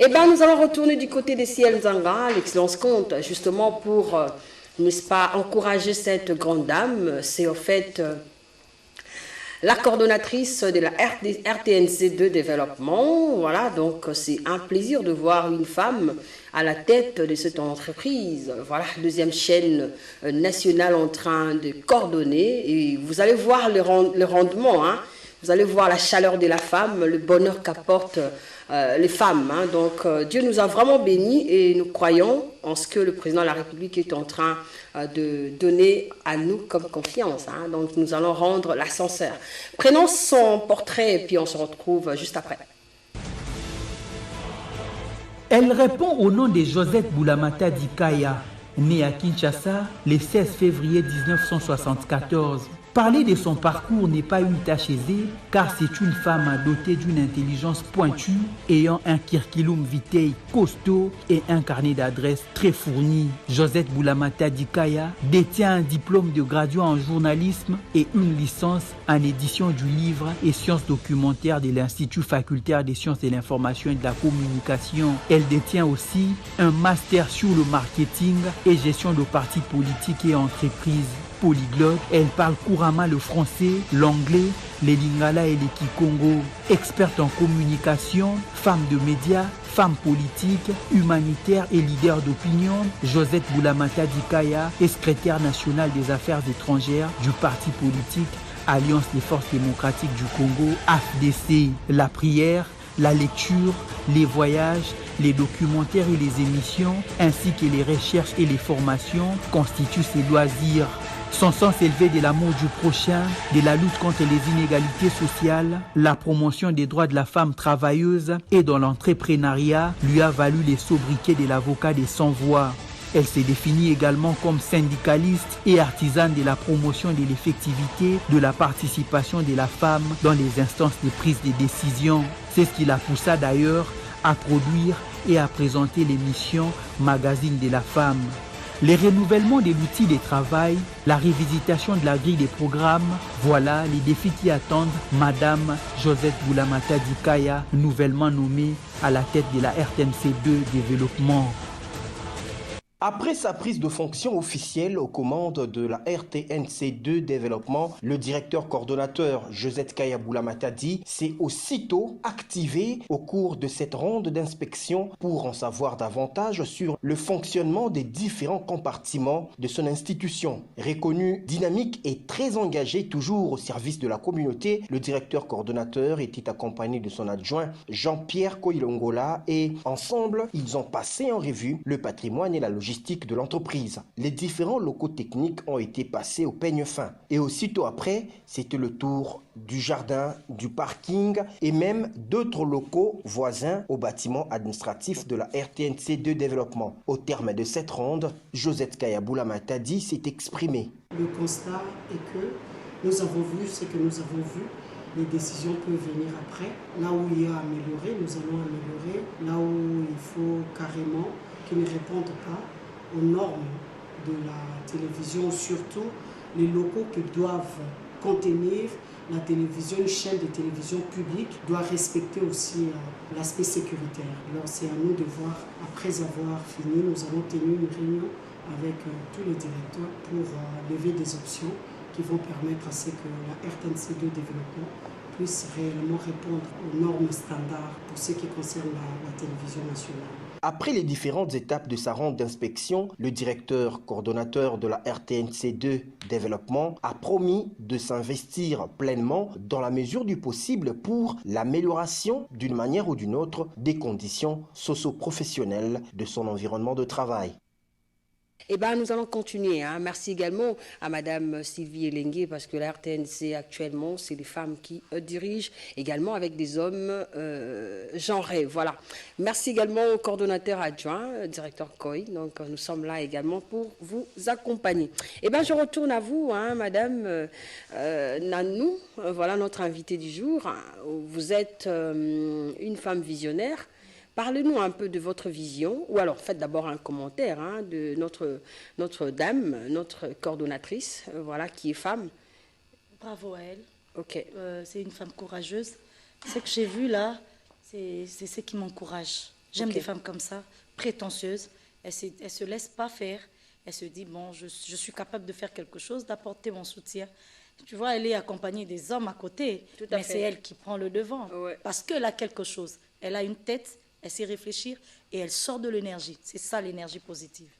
Eh bien, nous allons retourner du côté des Ciel Zanga, l'excellence compte, justement pour, n'est-ce pas, encourager cette grande dame. C'est en fait la coordonnatrice de la RTNC2 Développement. Voilà, donc c'est un plaisir de voir une femme à la tête de cette entreprise. Voilà, deuxième chaîne nationale en train de coordonner. Et vous allez voir le rendement, hein. Vous allez voir la chaleur de la femme, le bonheur qu'apportent les femmes. Hein. Donc Dieu nous a vraiment bénis et nous croyons en ce que le président de la République est en train de donner à nous comme confiance. Hein. Donc nous allons rendre l'ascenseur. Prenons son portrait et puis on se retrouve juste après. Elle répond au nom de Josette Boulamata Dikaya, née à Kinshasa le 16 février 1974. Parler de son parcours n'est pas une tâche aisée, car c'est une femme dotée d'une intelligence pointue, ayant un curriculum vitae costaud et un carnet d'adresses très fourni. Josette Boulamata Dikaya détient un diplôme de graduat en journalisme et une licence en édition du livre et sciences documentaires de l'Institut facultaire des sciences de l'information et de la communication. Elle détient aussi un master sur le marketing et gestion de partis politiques et entreprises. Polyglotte, elle parle couramment le français, l'anglais, les lingala et les kikongo. Experte en communication, femme de médias, femme politique, humanitaire et leader d'opinion, Josette Boulamata Dikaya est secrétaire nationale des affaires étrangères du parti politique Alliance des forces démocratiques du Congo, AFDC. La prière, la lecture, les voyages, les documentaires et les émissions, ainsi que les recherches et les formations constituent ses loisirs. Son sens élevé de l'amour du prochain, de la lutte contre les inégalités sociales, la promotion des droits de la femme travailleuse et dans l'entrepreneuriat lui a valu les sobriquets de l'avocat des sans-voix. Elle se définit également comme syndicaliste et artisane de la promotion de l'effectivité de la participation de la femme dans les instances de prise de décision. C'est ce qui la poussa d'ailleurs à produire et à présenter l'émission Magazine de la femme. Les renouvellements de l'outil de travail, la révisitation de la grille des programmes, voilà les défis qui attendent Madame Josette Boulamata Dikaya, nouvellement nommée à la tête de la RTNC2 Développement. Après sa prise de fonction officielle aux commandes de la RTNC2 Développement, le directeur coordonnateur Josette Kaya Boulamata-Di s'est aussitôt activé au cours de cette ronde d'inspection pour en savoir davantage sur le fonctionnement des différents compartiments de son institution. Reconnu dynamique et très engagé toujours au service de la communauté, le directeur coordonnateur était accompagné de son adjoint Jean-Pierre Koilongola et ensemble, ils ont passé en revue le patrimoine et la logistique de l'entreprise. Les différents locaux techniques ont été passés au peigne fin. Et aussitôt après, c'était le tour du jardin, du parking et même d'autres locaux voisins au bâtiment administratif de la RTNC2 Développement. Au terme de cette ronde, Josette Kaya Boulamata Di s'est exprimée. Le constat est que nous avons vu ce que nous avons vu. Les décisions peuvent venir après. Là où il y a à améliorer, nous allons améliorer. Là où il faut carrément qu'ils ne répondent pas aux normes de la télévision, surtout les locaux qui doivent contenir la télévision, une chaîne de télévision publique doit respecter aussi l'aspect sécuritaire. Alors c'est à nous de voir, après avoir fini, nous avons tenu une réunion avec tous les directeurs pour lever des options qui vont permettre à ce que la RTNC2 Développement puisse réellement répondre aux normes standards pour ce qui concerne la télévision nationale. Après les différentes étapes de sa ronde d'inspection, le directeur coordonnateur de la RTNC2 Développement a promis de s'investir pleinement dans la mesure du possible pour l'amélioration d'une manière ou d'une autre des conditions socio-professionnelles de son environnement de travail. Eh bien, nous allons continuer. Hein. Merci également à Madame Sylvie Elengue, parce que la RTNC actuellement, c'est les femmes qui dirigent, également avec des hommes genrés. Voilà. Merci également au coordonnateur adjoint, directeur COI. Donc, nous sommes là également pour vous accompagner. Eh bien, je retourne à vous, hein, Madame Nanou. Voilà notre invitée du jour. Vous êtes une femme visionnaire. Parlez-nous un peu de votre vision, ou alors faites d'abord un commentaire hein, de notre dame, notre coordonnatrice, voilà, qui est femme. Bravo à elle. Ok. C'est une femme courageuse. Ce que j'ai vu là, c'est ce qui m'encourage. J'aime des femmes comme ça, prétentieuses. Elles se laissent pas faire. Elle se dit, bon, je suis capable de faire quelque chose, d'apporter mon soutien. Tu vois, elle est accompagnée des hommes à côté, mais c'est elle qui prend le devant. Ouais. Parce qu'elle a quelque chose. Elle a une tête, elle sait réfléchir et elle sort de l'énergie. C'est ça l'énergie positive.